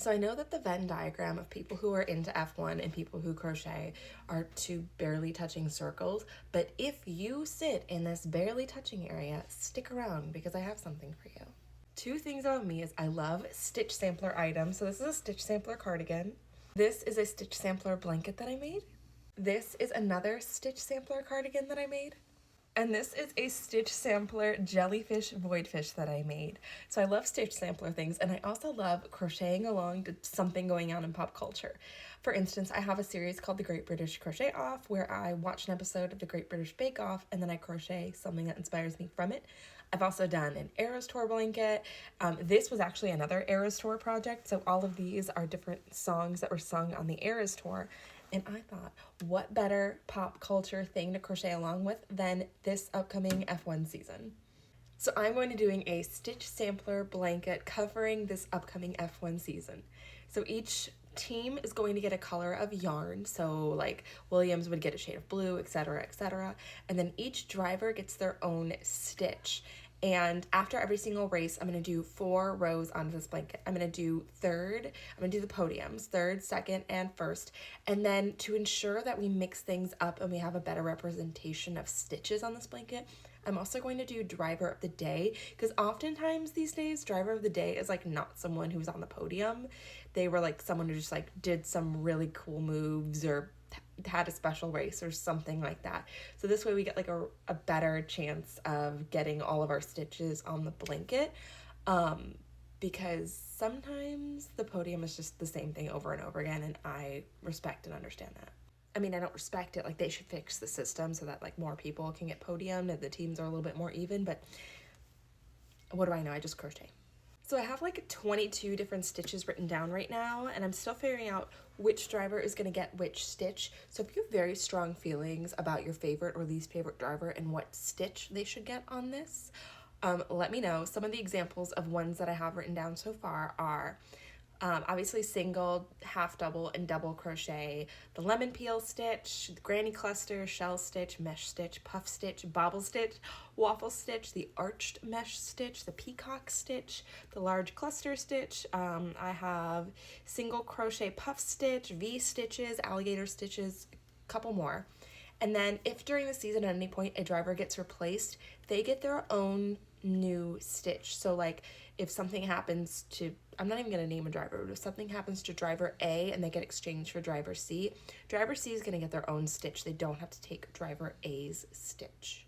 So I know that the Venn diagram of people who are into F1 and people who crochet are two barely touching circles, but if you sit in this barely touching area, stick around because I have something for you. Two things about me is I love stitch sampler items. So this is a stitch sampler cardigan. This is a stitch sampler blanket that I made. This is another stitch sampler cardigan that I made. And this is a stitch sampler jellyfish voidfish that I made. So I love stitch sampler things, and I also love crocheting along to something going on in pop culture. For instance, I have a series called The Great British Crochet Off where I watch an episode of The Great British Bake Off and then I crochet something that inspires me from it. I've also done an Eras Tour blanket. This was actually another Eras Tour project, so all of these are different songs that were sung on the Eras Tour. And I thought, what better pop culture thing to crochet along with than this upcoming F1 season? So I'm going to be doing a stitch sampler blanket covering this upcoming F1 season. So each team is going to get a color of yarn. So like Williams would get a shade of blue, etc., etc. And then each driver gets their own stitch. And after every single race, I'm going to do 4 rows onto this blanket. I'm going to do the podiums, third, second, and first. And then to ensure that we mix things up and we have a better representation of stitches on this blanket, I'm also going to do driver of the day, because oftentimes these days, driver of the day is like not someone who's on the podium. They were like someone who just like did some really cool moves or had a special race or something like that. So this way we get like a better chance of getting all of our stitches on the blanket, because sometimes the podium is just the same thing over and over again, and I respect and understand that. I mean, I don't respect it, like they should fix the system so that like more people can get podium and the teams are a little bit more even, but what do I know? I just crochet. So I have like 22 different stitches written down right now, and I'm still figuring out which driver is going to get which stitch. So if you have very strong feelings about your favorite or least favorite driver and what stitch they should get on this, let me know. Some of the examples of ones that I have written down so far are obviously single, half double, and double crochet, the lemon peel stitch, the granny cluster, shell stitch, mesh stitch, puff stitch, bobble stitch, waffle stitch, the arched mesh stitch, the peacock stitch, the large cluster stitch. I have single crochet puff stitch, V stitches, alligator stitches, a couple more. And then if during the season at any point a driver gets replaced, they get their own new stitch. So like if something happens to, I'm not even going to name a driver, but if something happens to driver A and they get exchanged for driver C is going to get their own stitch. They don't have to take driver A's stitch.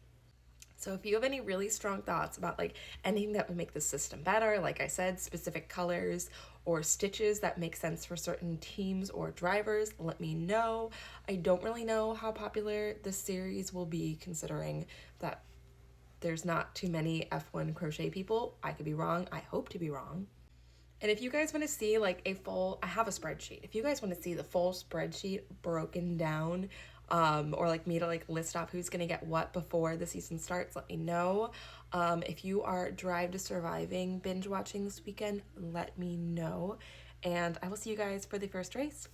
So if you have any really strong thoughts about like anything that would make the system better, like I said, specific colors or stitches that make sense for certain teams or drivers, let me know. I don't really know how popular this series will be, considering that there's not too many F1 crochet people. I could be wrong. I hope to be wrong. And if you guys want to see like I have a spreadsheet. If you guys want to see the full spreadsheet broken down, or like me to like list off who's gonna get what before the season starts, let me know. If you are Drive to Surviving binge watching this weekend, let me know. And I will see you guys for the first race.